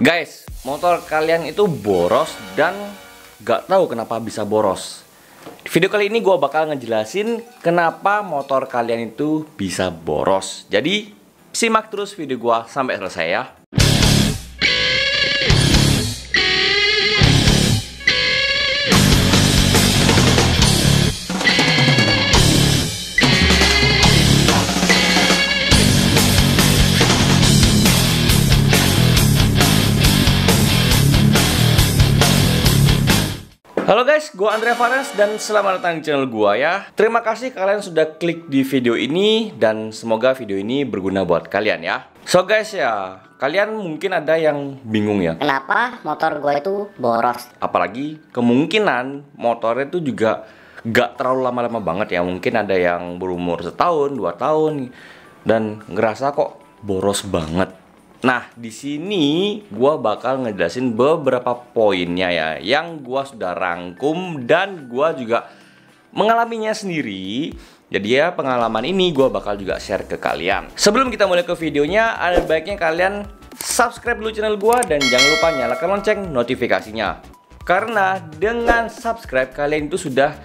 Guys, motor kalian itu boros dan gak tahu kenapa bisa boros. Di video kali ini gue bakal ngejelasin kenapa motor kalian itu bisa boros. Jadi simak terus video gue sampai selesai ya. Halo guys, gue Andrea Fares dan selamat datang di channel gue ya. Terima kasih kalian sudah klik di video ini dan semoga video ini berguna buat kalian ya. So guys ya, kalian mungkin ada yang bingung ya, kenapa motor gue itu boros. apalagi kemungkinan motornya itu juga gak terlalu lama-lama banget ya. Mungkin ada yang berumur setahun, 2 tahun dan ngerasa kok boros banget. Nah, di sini gua bakal ngejelasin beberapa poinnya ya, yang gua sudah rangkum dan gua juga mengalaminya sendiri. Jadi ya, pengalaman ini gua bakal juga share ke kalian. Sebelum kita mulai ke videonya, ada baiknya kalian subscribe dulu channel gua dan jangan lupa nyalakan lonceng notifikasinya. Karena dengan subscribe kalian itu sudah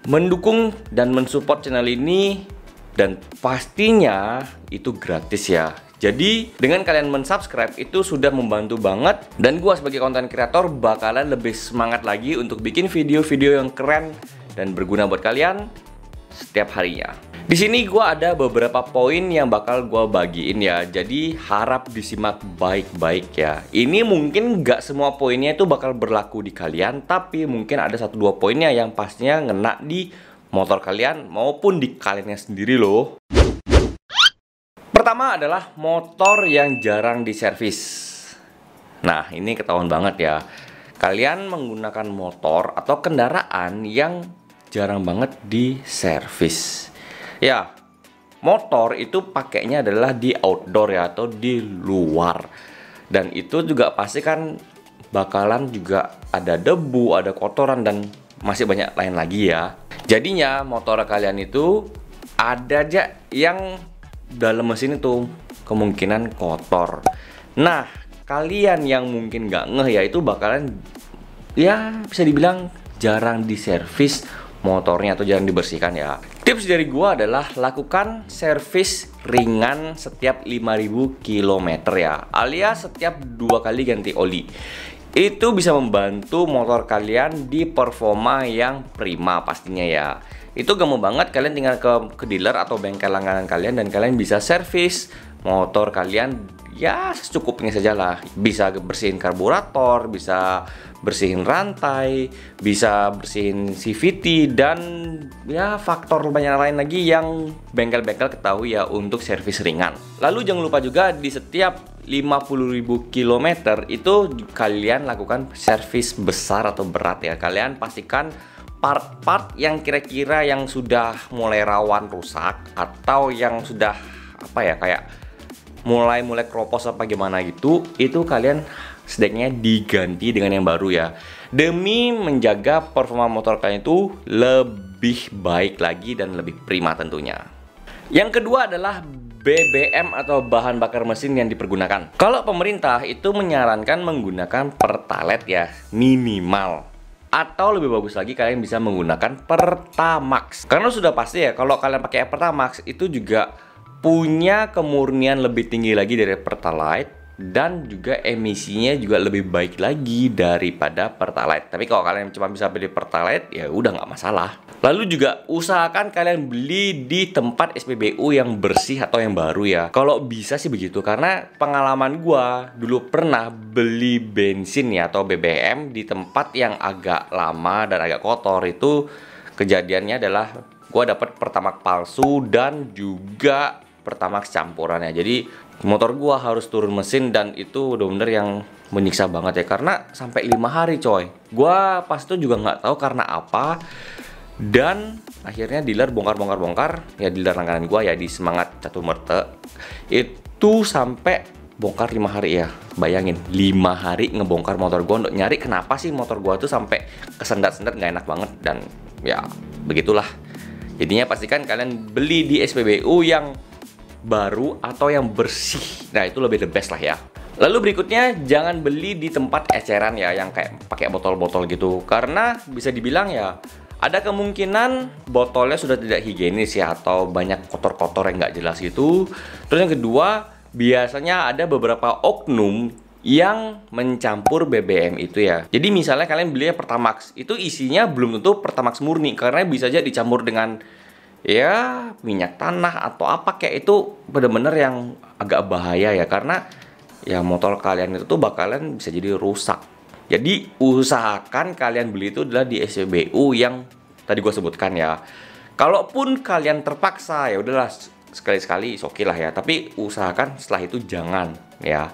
mendukung dan mensupport channel ini dan pastinya itu gratis ya. Jadi dengan kalian mensubscribe itu sudah membantu banget dan gua sebagai konten kreator bakalan lebih semangat lagi untuk bikin video-video yang keren dan berguna buat kalian setiap harinya. Di sini gua ada beberapa poin yang bakal gua bagiin ya. Jadi harap disimak baik-baik ya. Ini mungkin nggak semua poinnya itu bakal berlaku di kalian, tapi mungkin ada 1-2 poinnya yang pastinya ngena di motor kalian maupun di kaliannya sendiri loh. Pertama adalah motor yang jarang diservis. Nah, ini ketahuan banget ya. Kalian menggunakan motor atau kendaraan yang jarang banget diservis. Ya, motor itu pakainya adalah di outdoor ya, atau di luar. Dan itu juga pasti kan bakalan juga ada debu, ada kotoran, dan masih banyak lain lagi ya. Jadinya motor kalian itu ada aja yang dalam mesin itu kemungkinan kotor. Nah, kalian yang mungkin nggak ngeh ya, itu bakalan ya bisa dibilang jarang diservis motornya atau jarang dibersihkan ya. Tips dari gua adalah lakukan servis ringan setiap 5000 km ya, alias setiap 2 kali ganti oli. Itu bisa membantu motor kalian di performa yang prima pastinya ya. Itu gampang banget, kalian tinggal ke dealer atau bengkel langganan kalian dan kalian bisa servis motor kalian ya secukupnya saja lah. Bisa bersihin karburator, bisa bersihin rantai, bisa bersihin CVT, dan ya faktor banyak lain lagi yang bengkel-bengkel ketahui ya untuk servis ringan. Lalu jangan lupa juga di setiap 50.000 km itu kalian lakukan servis besar atau berat ya. Kalian pastikan part-part yang kira-kira yang sudah mulai rawan rusak atau yang sudah apa ya, kayak mulai kropos apa gimana gitu, itu kalian sebaiknya diganti dengan yang baru ya, demi menjaga performa motor kalian itu lebih baik lagi dan lebih prima tentunya. Yang kedua adalah BBM atau bahan bakar mesin yang dipergunakan. Kalau pemerintah itu menyarankan menggunakan Pertalite ya, minimal. Atau lebih bagus lagi kalian bisa menggunakan Pertamax. Karena sudah pasti ya, kalau kalian pakai Pertamax itu juga punya kemurnian lebih tinggi lagi dari Pertalite, dan juga emisinya juga lebih baik lagi daripada Pertalite. Tapi kalau kalian cuma bisa beli Pertalite ya udah nggak masalah. Lalu juga usahakan kalian beli di tempat SPBU yang bersih atau yang baru ya. Kalau bisa sih begitu, karena pengalaman gua dulu pernah beli bensin ya atau BBM di tempat yang agak lama dan agak kotor. Itu kejadiannya adalah gua dapat Pertamax palsu dan juga Pertamax campurannya. Jadi motor gua harus turun mesin dan itu bener-bener yang menyiksa banget ya, karena sampai 5 hari coy. Gua pas itu juga nggak tahu karena apa, dan akhirnya dealer bongkar ya, dealer langganan gua ya di Semangat Catur Merte itu sampai bongkar 5 hari ya. Bayangin 5 hari ngebongkar motor gua untuk nyari kenapa sih motor gua tuh sampai kesendat-sendat, nggak enak banget, dan ya begitulah. Jadinya pastikan kalian beli di SPBU yang baru atau yang bersih. Nah, itu lebih the best lah ya. Lalu berikutnya, jangan beli di tempat eceran ya, yang kayak pakai botol-botol gitu. Karena bisa dibilang ya, ada kemungkinan botolnya sudah tidak higienis ya, atau banyak kotor-kotor yang nggak jelas gitu. Terus yang kedua, biasanya ada beberapa oknum yang mencampur BBM itu ya. Jadi misalnya kalian beli Pertamax, itu isinya belum tentu Pertamax murni, karena bisa aja dicampur dengan ya minyak tanah atau apa kayak itu, bener-bener yang agak bahaya ya, karena ya motor kalian itu tuh bakalan bisa jadi rusak. Jadi usahakan kalian beli itu adalah di SPBU yang tadi gue sebutkan ya. Kalaupun kalian terpaksa, ya udahlah sekali-sekali oke lah ya. Tapi usahakan setelah itu jangan ya.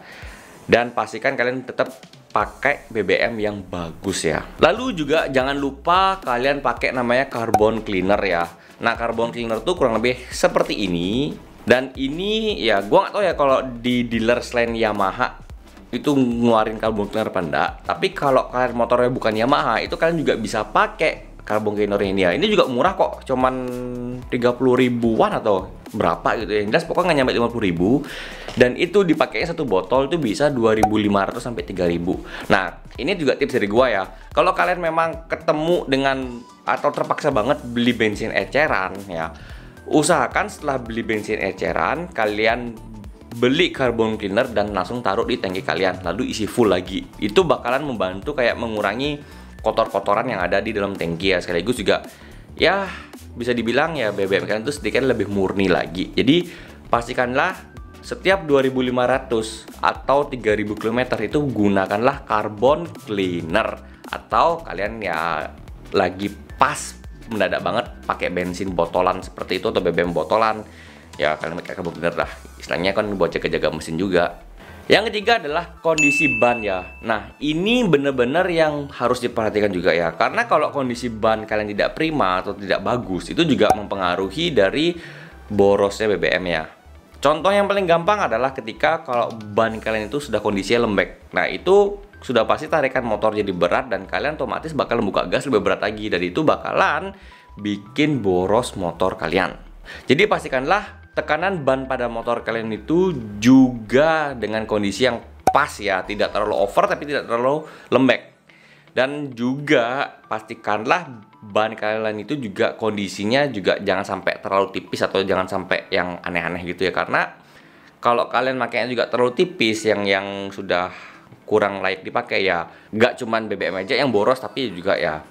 Dan pastikan kalian tetap pakai BBM yang bagus ya. Lalu juga jangan lupa kalian pakai namanya carbon cleaner ya. Nah, carbon cleaner tuh kurang lebih seperti ini. Dan ini ya gue nggak tahu ya kalau di dealer selain Yamaha itu ngeluarin carbon cleaner apa enggak. Tapi kalau kalian motornya bukan Yamaha, itu kalian juga bisa pakai carbon cleaner ini ya. Ini juga murah kok, cuman 30 ribuan atau berapa gitu ya. Yang jelas pokoknya nggak nyampe 50 ribu. Dan itu dipakainya satu botol itu bisa 2.500 sampai 3.000. Nah, ini juga tips dari gua ya. Kalau kalian memang ketemu dengan atau terpaksa banget beli bensin eceran ya, usahakan setelah beli bensin eceran kalian beli carbon cleaner dan langsung taruh di tangki kalian, lalu isi full lagi. Itu bakalan membantu kayak mengurangi kotor-kotoran yang ada di dalam tangki ya. Sekaligus juga ya bisa dibilang ya BBM kalian itu sedikit lebih murni lagi. Jadi pastikanlah setiap 2.500 atau 3.000 km itu gunakanlah carbon cleaner. Atau kalian ya lagi pas mendadak banget pakai bensin botolan seperti itu atau BBM botolan, ya kalian pakai carbon cleaner lah. Istilahnya kan buat jaga-jaga mesin juga. Yang ketiga adalah kondisi ban ya. Nah, ini bener-bener yang harus diperhatikan juga ya. Karena kalau kondisi ban kalian tidak prima atau tidak bagus, itu juga mempengaruhi dari borosnya BBM ya. Contoh yang paling gampang adalah ketika kalau ban kalian itu sudah kondisinya lembek. Nah, itu sudah pasti tarikan motor jadi berat dan kalian otomatis bakal membuka gas lebih berat lagi. Dan itu bakalan bikin boros motor kalian. Jadi pastikanlah tekanan ban pada motor kalian itu juga dengan kondisi yang pas ya, tidak terlalu over tapi tidak terlalu lembek. Dan juga pastikanlah ban kalian itu juga kondisinya juga jangan sampai terlalu tipis atau jangan sampai yang aneh-aneh gitu ya, karena kalau kalian makanya juga terlalu tipis yang sudah kurang layak dipakai ya, nggak cuman BBM aja yang boros tapi juga ya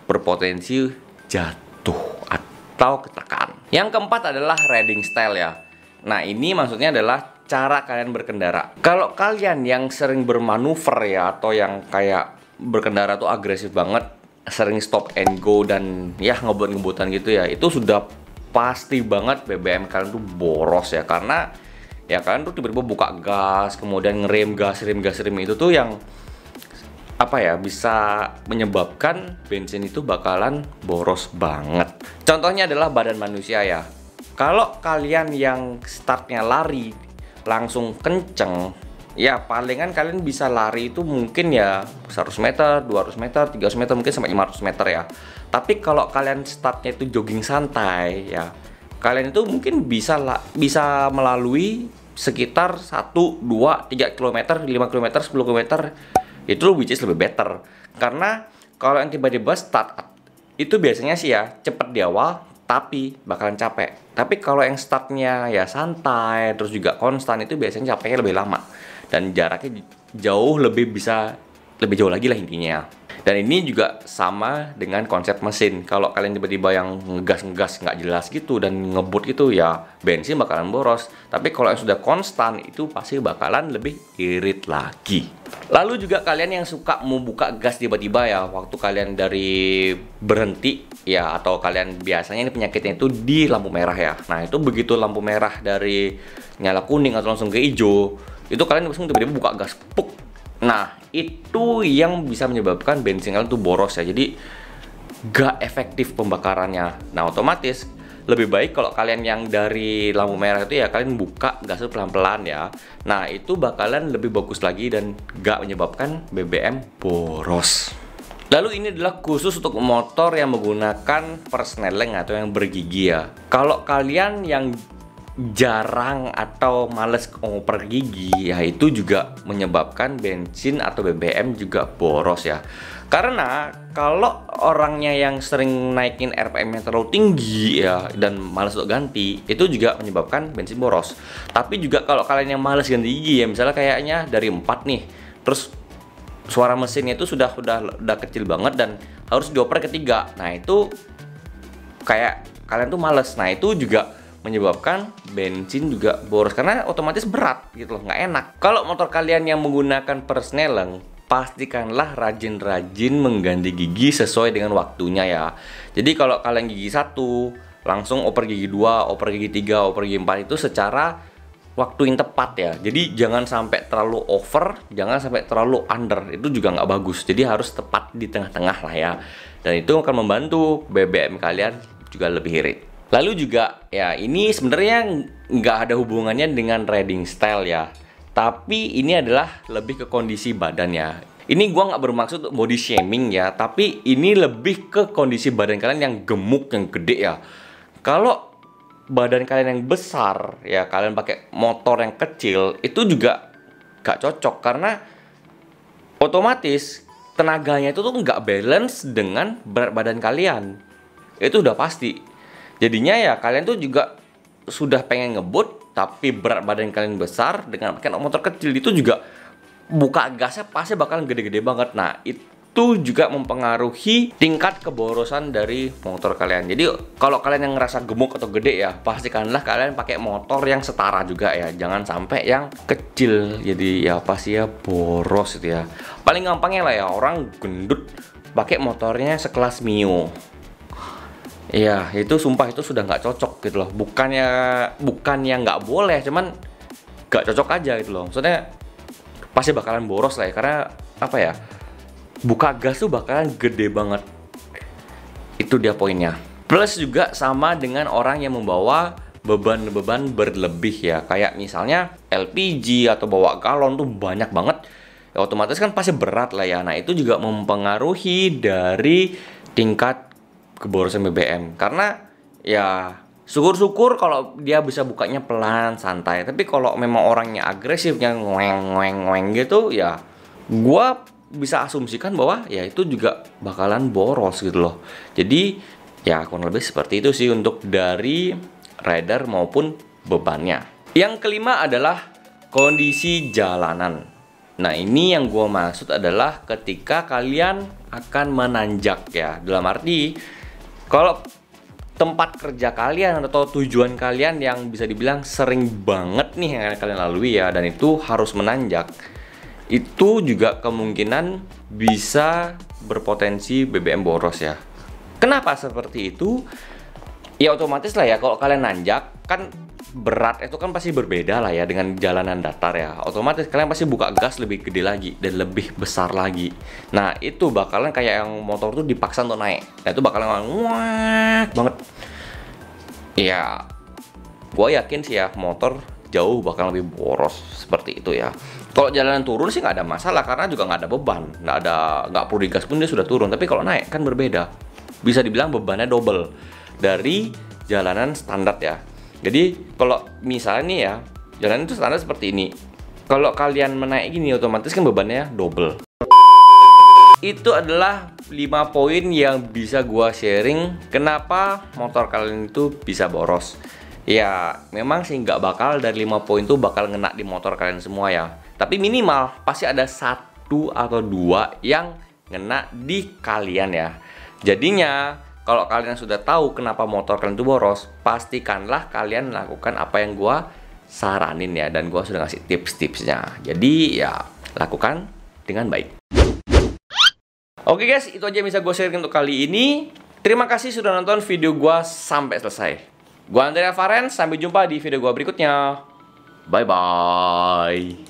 berpotensi jatuh atau ketakan. Yang keempat adalah riding style ya. Nah, ini maksudnya adalah cara kalian berkendara. Kalau kalian yang sering bermanuver ya, atau yang kayak berkendara tuh agresif banget, sering stop and go dan ya ngebut-ngebutan gitu ya, itu sudah pasti banget BBM kalian tuh boros ya. Karena ya kalian tuh tiba-tiba buka gas, kemudian ngerem gas, rem itu tuh yang apa ya, bisa menyebabkan bensin itu bakalan boros banget. Contohnya adalah badan manusia ya. Kalau kalian yang startnya lari langsung kenceng, ya palingan kalian bisa lari itu mungkin ya 100 meter, 200 meter, 300 meter, mungkin sampai 500 meter ya. Tapi kalau kalian startnya itu jogging santai ya, kalian itu mungkin bisa melalui sekitar 1, 2, 3 km, 5 km, 10 km. Itu which is lebih better. Karena kalau yang tiba-tiba start itu biasanya sih ya cepet di awal tapi bakalan capek. Tapi kalau yang startnya ya santai terus juga konstan, itu biasanya capeknya lebih lama dan jaraknya jauh lebih jauh lagi lah intinya. Dan ini juga sama dengan konsep mesin. Kalau kalian tiba-tiba yang ngegas nggak jelas gitu dan ngebut gitu ya, bensin bakalan boros. Tapi kalau yang sudah konstan itu pasti bakalan lebih irit lagi. Lalu juga kalian yang suka mau buka gas tiba-tiba ya, waktu kalian dari berhenti ya, atau kalian biasanya ini penyakitnya itu di lampu merah ya. Nah, itu begitu lampu merah dari nyala kuning atau langsung ke hijau, itu kalian langsung tiba-tiba buka gas, puk. Nah, itu yang bisa menyebabkan bensin kalian tuh boros ya. Jadi gak efektif pembakarannya. Nah, otomatis lebih baik kalau kalian yang dari lampu merah itu ya kalian buka gasnya pelan-pelan ya. Nah, itu bakalan lebih bagus lagi dan gak menyebabkan BBM boros. Lalu ini adalah khusus untuk motor yang menggunakan persneling atau yang bergigi ya. Kalau kalian yang jarang atau males ngoper gigi, ya itu juga menyebabkan bensin atau BBM juga boros ya. Karena kalau orangnya yang sering naikin RPM-nya terlalu tinggi ya dan males untuk ganti, itu juga menyebabkan bensin boros. Tapi juga kalau kalian yang males ganti gigi ya, misalnya kayaknya dari 4 nih, terus suara mesinnya itu sudah kecil banget dan harus dioper ke 3. Nah, itu kayak kalian tuh males. Nah, itu juga menyebabkan bensin juga boros karena otomatis berat gitu loh, nggak enak. Kalau motor kalian yang menggunakan persneleng, pastikanlah rajin-rajin mengganti gigi sesuai dengan waktunya ya. Jadi kalau kalian gigi 1 langsung oper gigi 2, oper gigi 3, oper gigi 4 itu secara waktu yang tepat ya. Jadi jangan sampai terlalu over, jangan sampai terlalu under, itu juga nggak bagus. Jadi harus tepat di tengah-tengah lah ya. Dan itu akan membantu BBM kalian juga lebih irit. Lalu juga ya, ini sebenarnya nggak ada hubungannya dengan riding style ya, tapi ini adalah lebih ke kondisi badan ya. Ini gua nggak bermaksud body shaming ya, tapi ini lebih ke kondisi badan kalian yang gemuk, yang gede ya. Kalau badan kalian yang besar ya, kalian pakai motor yang kecil, itu juga nggak cocok karena otomatis tenaganya itu tuh nggak balance dengan berat badan kalian. Itu udah pasti. Jadinya ya kalian tuh juga sudah pengen ngebut, tapi berat badan kalian besar dengan pakai motor kecil, itu juga buka gasnya pasti bakalan gede-gede banget. Nah, itu juga mempengaruhi tingkat keborosan dari motor kalian. Jadi kalau kalian yang ngerasa gemuk atau gede ya, pastikanlah kalian pakai motor yang setara juga ya, jangan sampai yang kecil. Jadi ya pasti ya boros itu ya. Paling gampangnya lah ya, orang gendut pakai motornya sekelas Mio. Iya, itu sumpah itu sudah nggak cocok gitu loh. Bukannya nggak boleh, cuman nggak cocok aja gitu loh. Maksudnya pasti bakalan boros lah ya, karena apa ya? Buka gas tuh bakalan gede banget. Itu dia poinnya. Plus juga sama dengan orang yang membawa beban-beban berlebih ya. Kayak misalnya LPG atau bawa galon tuh banyak banget. Ya, otomatis kan pasti berat lah ya. Nah, itu juga mempengaruhi dari tingkat keborosan BBM. Karena ya syukur-syukur kalau dia bisa bukanya pelan, santai. Tapi kalau memang orangnya agresif, yang ngoeng gitu ya, gua bisa asumsikan bahwa ya itu juga bakalan boros gitu loh. Jadi ya kurang lebih seperti itu sih untuk dari rider maupun bebannya. Yang kelima adalah kondisi jalanan. Nah, ini yang gua maksud adalah ketika kalian akan menanjak ya. Dalam arti kalau tempat kerja kalian atau tujuan kalian yang bisa dibilang sering banget nih yang kalian lalui ya, dan itu harus menanjak, itu juga kemungkinan bisa berpotensi BBM boros ya. Kenapa seperti itu? Ya otomatis lah ya, kalau kalian nanjak kan berat itu kan pasti berbeda lah ya dengan jalanan datar ya. Otomatis kalian pasti buka gas lebih gede lagi dan lebih besar lagi. Nah, itu bakalan kayak yang motor tuh dipaksa untuk naik. Nah, itu bakalan wah banget. Ya, gue yakin sih ya motor jauh bakal lebih boros seperti itu ya. Kalau jalanan turun sih nggak ada masalah karena juga nggak ada beban, nggak perlu digas pun dia sudah turun. Tapi kalau naik kan berbeda. Bisa dibilang bebannya double dari jalanan standar ya. Jadi kalau misalnya nih ya, jalanan itu standar seperti ini. Kalau kalian menaik gini otomatis kan bebannya double. Itu adalah 5 poin yang bisa gua sharing kenapa motor kalian itu bisa boros. Ya memang sih nggak bakal dari 5 poin itu bakal ngena di motor kalian semua ya. Tapi minimal pasti ada 1 atau 2 yang ngena di kalian ya. Jadinya kalau kalian sudah tahu kenapa motor kalian itu boros, pastikanlah kalian lakukan apa yang gua saranin ya, dan gua sudah ngasih tips-tipsnya. Jadi ya lakukan dengan baik. Oke guys, itu aja yang bisa gue share untuk kali ini. Terima kasih sudah nonton video gue sampai selesai. Gue Andrea Faren, sampai jumpa di video gue berikutnya. Bye-bye.